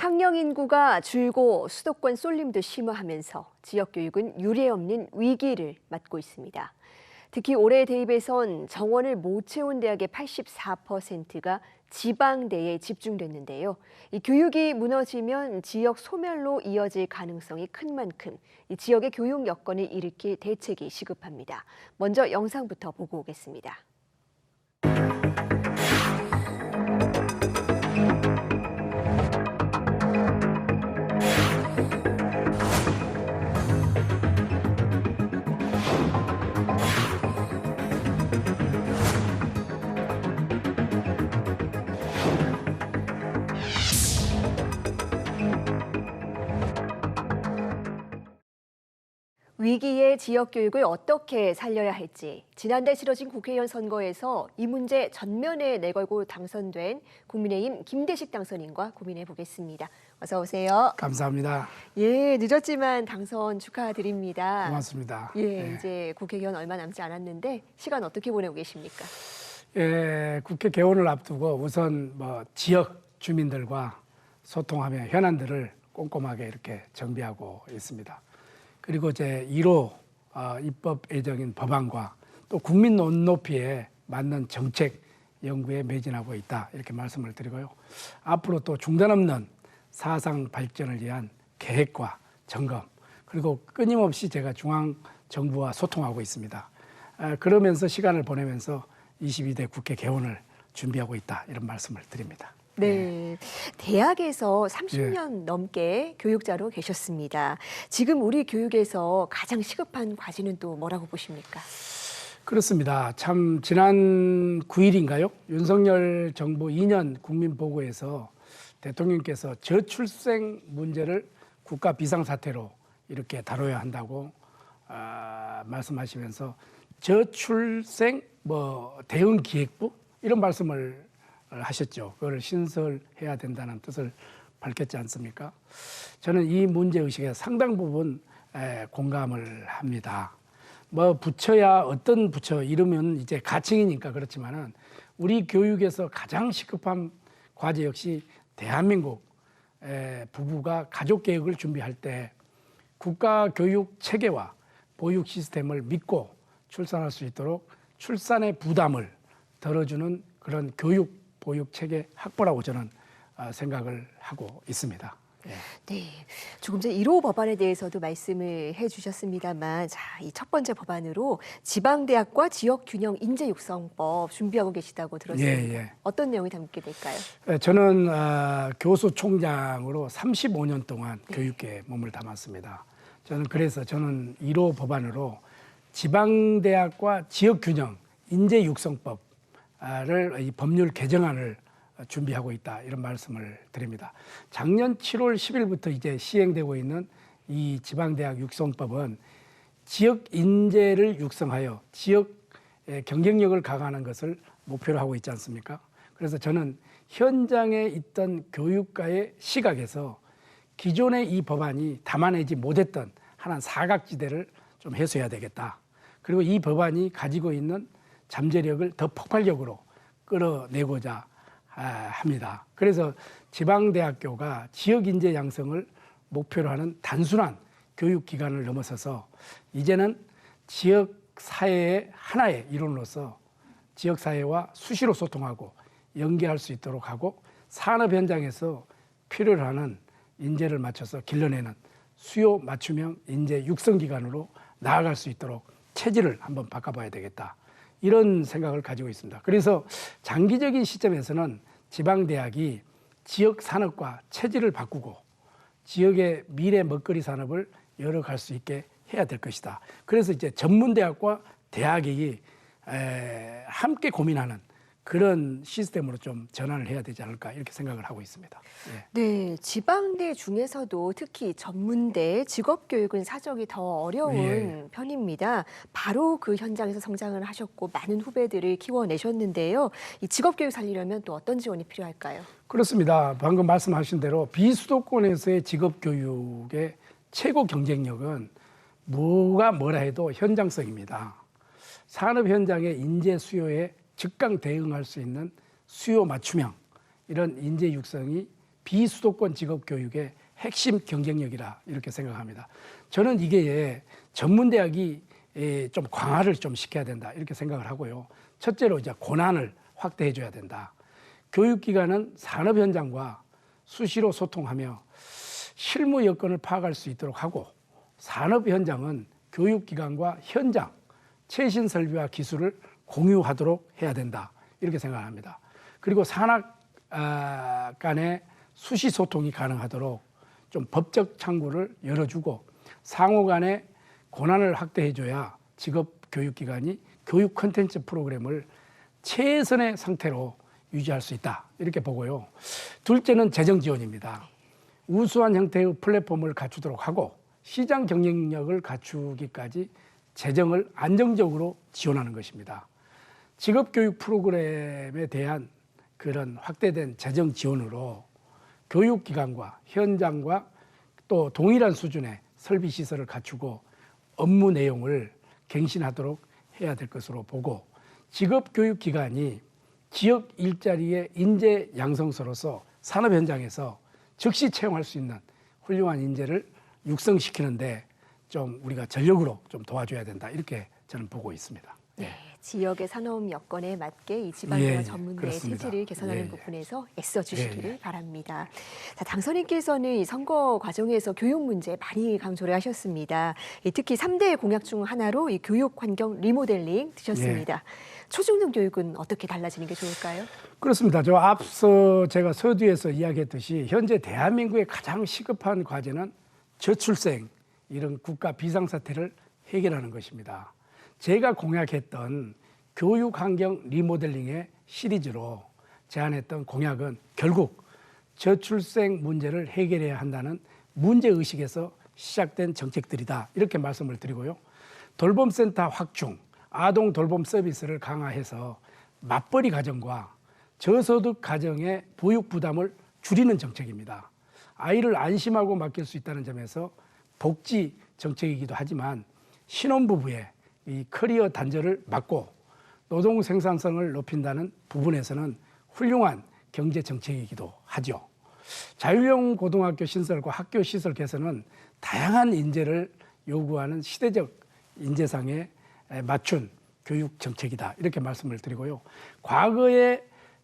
학령 인구가 줄고 수도권 쏠림도 심화하면서 지역교육은 유례없는 위기를 맞고 있습니다. 특히 올해 대입에선 정원을 못 채운 대학의 84%가 지방대에 집중됐는데요. 이 교육이 무너지면 지역 소멸로 이어질 가능성이 큰 만큼 이 지역의 교육 여건을 일으킬 대책이 시급합니다. 먼저 영상부터 보고 오겠습니다. 위기의 지역교육을 어떻게 살려야 할지 지난달 치러진 국회의원 선거에서 이 문제 전면에 내걸고 당선된 국민의힘 김대식 당선인과 고민해 보겠습니다. 어서 오세요. 감사합니다. 예, 늦었지만 당선 축하드립니다. 고맙습니다. 예, 이제 국회의원 얼마 남지 않았는데 시간 어떻게 보내고 계십니까? 예, 국회 개원을 앞두고 우선 지역 주민들과 소통하며 현안들을 꼼꼼하게 이렇게 정비하고 있습니다. 그리고 이제 1호 입법 예정인 법안과 또 국민 눈높이에 맞는 정책 연구에 매진하고 있다 이렇게 말씀을 드리고요. 앞으로 또 중단 없는 사상 발전을 위한 계획과 점검 그리고 끊임없이 제가 중앙정부와 소통하고 있습니다. 그러면서 시간을 보내면서 22대 국회 개원을 준비하고 있다 이런 말씀을 드립니다. 네, 대학에서 30년 넘게 교육자로 계셨습니다. 지금 우리 교육에서 가장 시급한 과제는 또 뭐라고 보십니까? 그렇습니다. 참 지난 9일인가요? 윤석열 정부 2년 국민보고에서 대통령께서 저출생 문제를 국가 비상사태로 이렇게 다뤄야 한다고 말씀하시면서 저출생 대응기획부 이런 말씀을 하셨죠. 그걸 신설해야 된다는 뜻을 밝혔지 않습니까? 저는 이 문제의식에 상당 부분 공감을 합니다. 부처야 어떤 부처 이러면 이제 가칭이니까 그렇지만은 우리 교육에서 가장 시급한 과제 역시 대한민국 부부가 가족계획을 준비할 때 국가교육 체계와 보육 시스템을 믿고 출산할 수 있도록 출산의 부담을 덜어주는 그런 교육 보육 체계 확보라고 저는 생각을 하고 있습니다. 예. 네, 조금 전 1호 법안에 대해서도 말씀을 해주셨습니다만, 자, 이 첫 번째 법안으로 지방대학과 지역균형 인재육성법 준비하고 계시다고 들었습니다. 예. 어떤 내용이 담게 될까요? 저는 교수 총장으로 35년 동안 교육계에 몸을 담았습니다. 저는 1호 법안으로 지방대학과 지역균형 인재육성법 이 법률 개정안을 준비하고 있다 이런 말씀을 드립니다. 작년 7월 10일부터 이제 시행되고 있는 이 지방대학 육성법은 지역 인재를 육성하여 지역 경쟁력을 강화하는 것을 목표로 하고 있지 않습니까? 그래서 저는 현장에 있던 교육가의 시각에서 기존의 이 법안이 담아내지 못했던 하나의 사각지대를 좀 해소해야 되겠다. 그리고 이 법안이 가지고 있는 잠재력을 더 폭발적으로 끌어내고자 합니다. 그래서 지방대학교가 지역인재 양성을 목표로 하는 단순한 교육기관을 넘어서서 이제는 지역사회의 하나의 일원으로서 지역사회와 수시로 소통하고 연계할 수 있도록 하고 산업 현장에서 필요로 하는 인재를 맞춰서 길러내는 수요 맞춤형 인재 육성기관으로 나아갈 수 있도록 체질을 한번 바꿔봐야 되겠다. 이런 생각을 가지고 있습니다. 그래서 장기적인 시점에서는 지방대학이 지역 산업과 체질을 바꾸고 지역의 미래 먹거리 산업을 열어갈 수 있게 해야 될 것이다. 그래서 이제 전문대학과 대학이 함께 고민하는 그런 시스템으로 좀 전환을 해야 되지 않을까 이렇게 생각을 하고 있습니다. 네, 지방대 중에서도 특히 전문대 직업교육은 사정이 더 어려운 편입니다. 바로 그 현장에서 성장을 하셨고 많은 후배들을 키워내셨는데요. 이 직업교육 살리려면 또 어떤 지원이 필요할까요? 그렇습니다. 방금 말씀하신 대로 비수도권에서의 직업교육의 최고 경쟁력은 뭐라 해도 현장성입니다. 산업 현장의 인재 수요에 즉각 대응할 수 있는 수요 맞춤형 이런 인재 육성이 비수도권 직업 교육의 핵심 경쟁력이라 이렇게 생각합니다. 저는 이게 전문대학이 좀 강화를 좀 시켜야 된다 이렇게 생각을 하고요. 첫째로 이제 권한을 확대해 줘야 된다. 교육기관은 산업 현장과 수시로 소통하며 실무 여건을 파악할 수 있도록 하고, 산업 현장은 교육기관과 현장, 최신 설비와 기술을 공유하도록 해야 된다 이렇게 생각합니다. 그리고 산학 간의 수시 소통이 가능하도록 좀 법적 창구를 열어주고, 상호 간의 권한을 확대해줘야 직업교육기관이 교육 콘텐츠 프로그램을 최선의 상태로 유지할 수 있다 이렇게 보고요. 둘째는 재정 지원입니다. 우수한 형태의 플랫폼을 갖추도록 하고 시장 경쟁력을 갖추기까지 재정을 안정적으로 지원하는 것입니다. 직업교육 프로그램에 대한 그런 확대된 재정 지원으로 교육기관과 현장과 또 동일한 수준의 설비 시설을 갖추고 업무 내용을 갱신하도록 해야 될 것으로 보고, 직업교육기관이 지역 일자리의 인재 양성소로서 산업 현장에서 즉시 채용할 수 있는 훌륭한 인재를 육성시키는데 좀 우리가 전력으로 좀 도와줘야 된다 이렇게 저는 보고 있습니다. 네, 지역의 산업 여건에 맞게 이 지방대와 예, 전문대의 그렇습니다. 체질을 개선하는 예, 부분에서 애써 주시기를 예. 바랍니다. 자, 당선인께서는 이 선거 과정에서 교육 문제 많이 강조를 하셨습니다. 특히 3대 공약 중 하나로 이 교육 환경 리모델링 드셨습니다. 초중등 교육은 어떻게 달라지는 게 좋을까요? 그렇습니다. 저 앞서 제가 서두에서 이야기했듯이 현재 대한민국의 가장 시급한 과제는 저출생 이런 국가 비상사태를 해결하는 것입니다. 제가 공약했던 교육 환경 리모델링의 시리즈로 제안했던 공약은 결국 저출생 문제를 해결해야 한다는 문제의식에서 시작된 정책들이다 이렇게 말씀을 드리고요. 돌봄센터 확충, 아동 돌봄 서비스를 강화해서 맞벌이 가정과 저소득 가정의 보육 부담을 줄이는 정책입니다. 아이를 안심하고 맡길 수 있다는 점에서 복지 정책이기도 하지만 신혼부부의 이 커리어 단절을 막고 노동 생산성을 높인다는 부분에서는 훌륭한 경제 정책이기도 하죠. 자율형 고등학교 신설과 학교 시설 개선은 다양한 인재를 요구하는 시대적 인재상에 맞춘 교육 정책이다 이렇게 말씀을 드리고요. 과거에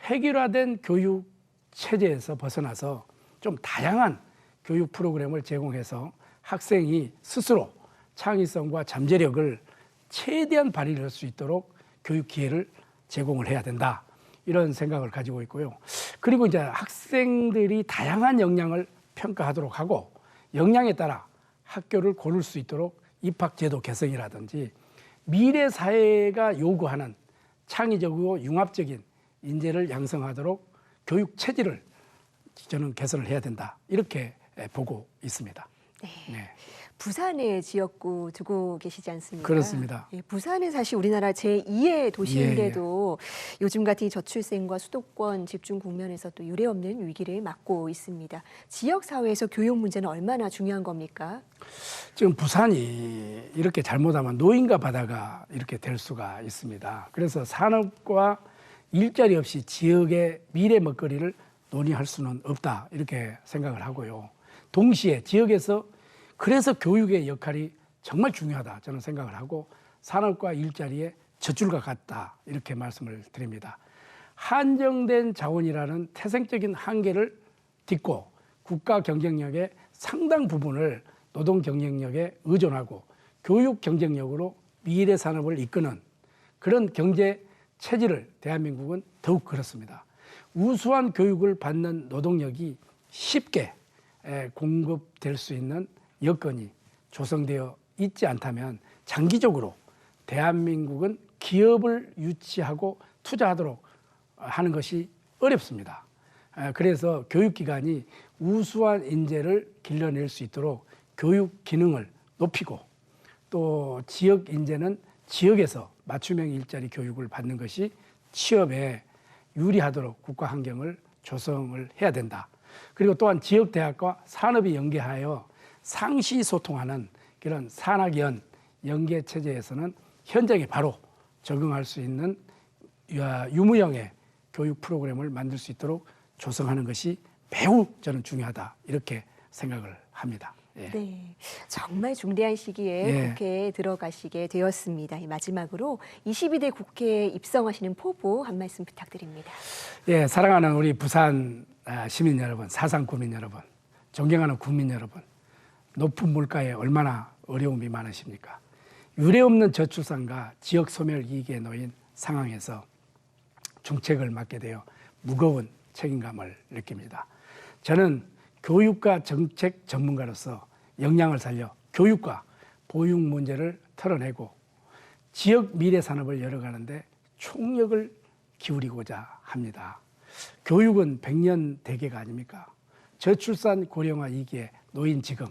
획일화된 교육 체제에서 벗어나서 좀 다양한 교육 프로그램을 제공해서 학생이 스스로 창의성과 잠재력을 최대한 발휘할 수 있도록 교육 기회를 제공을 해야 된다 이런 생각을 가지고 있고요. 그리고 이제 학생들이 다양한 역량을 평가하도록 하고 역량에 따라 학교를 고를 수 있도록 입학제도 개선이라든지 미래 사회가 요구하는 창의적이고 융합적인 인재를 양성하도록 교육 체질을 저는 개선을 해야 된다 이렇게 보고 있습니다. 네. 부산의 지역구 두고 계시지 않습니까? 그렇습니다. 예, 부산은 사실 우리나라 제2의 도시인데도 요즘 같은 저출생과 수도권 집중 국면에서 또 유례없는 위기를 맞고 있습니다. 지역 사회에서 교육 문제는 얼마나 중요한 겁니까? 지금 부산이 이렇게 잘못하면 노인과 바다가 이렇게 될 수가 있습니다. 그래서 산업과 일자리 없이 지역의 미래 먹거리를 논의할 수는 없다 이렇게 생각을 하고요. 동시에 지역에서 그래서 교육의 역할이 정말 중요하다 저는 생각을 하고 산업과 일자리의 젖줄과 같다 이렇게 말씀을 드립니다. 한정된 자원이라는 태생적인 한계를 딛고 국가 경쟁력의 상당 부분을 노동 경쟁력에 의존하고 교육 경쟁력으로 미래 산업을 이끄는 그런 경제 체질을 대한민국은 더욱 그렇습니다. 우수한 교육을 받는 노동력이 쉽게 공급될 수 있는 여건이 조성되어 있지 않다면 장기적으로 대한민국은 기업을 유치하고 투자하도록 하는 것이 어렵습니다. 그래서 교육기관이 우수한 인재를 길러낼 수 있도록 교육 기능을 높이고 또 지역 인재는 지역에서 맞춤형 일자리 교육을 받는 것이 취업에 유리하도록 국가 환경을 조성을 해야 된다. 그리고 또한 지역 대학과 산업이 연계하여 상시 소통하는 그런 산학연 연계 체제에서는 현장에 바로 적응할 수 있는 유무형의 교육 프로그램을 만들 수 있도록 조성하는 것이 매우 저는 중요하다 이렇게 생각을 합니다. 예. 네, 정말 중대한 시기에 예. 국회에 들어가시게 되었습니다. 마지막으로 22대 국회에 입성하시는 포부 한 말씀 부탁드립니다. 예, 사랑하는 우리 부산 시민 여러분, 사상 구민 여러분, 존경하는 국민 여러분, 높은 물가에 얼마나 어려움이 많으십니까? 유례없는 저출산과 지역 소멸 위기에 놓인 상황에서 중책을 맡게 되어 무거운 책임감을 느낍니다. 저는 교육과 정책 전문가로서 역량을 살려 교육과 보육 문제를 털어내고 지역 미래 산업을 열어가는데 총력을 기울이고자 합니다. 교육은 100년 대계가 아닙니까? 저출산 고령화 위기에 놓인 지금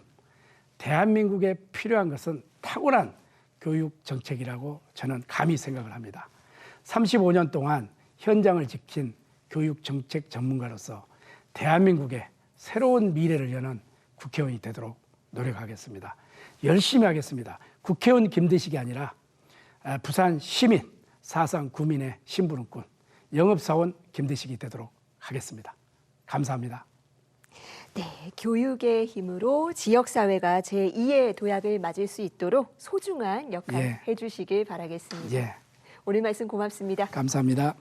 대한민국에 필요한 것은 탁월한 교육 정책이라고 저는 감히 생각을 합니다. 35년 동안 현장을 지킨 교육 정책 전문가로서 대한민국의 새로운 미래를 여는 국회의원이 되도록 노력하겠습니다. 열심히 하겠습니다. 국회의원 김대식이 아니라 부산 시민, 사상 구민의 심부름꾼, 영업사원 김대식이 되도록 하겠습니다. 감사합니다. 네, 교육의 힘으로 지역사회가 제2의 도약을 맞을 수 있도록 소중한 역할 예. 해주시길 바라겠습니다. 예, 오늘 말씀 고맙습니다. 감사합니다.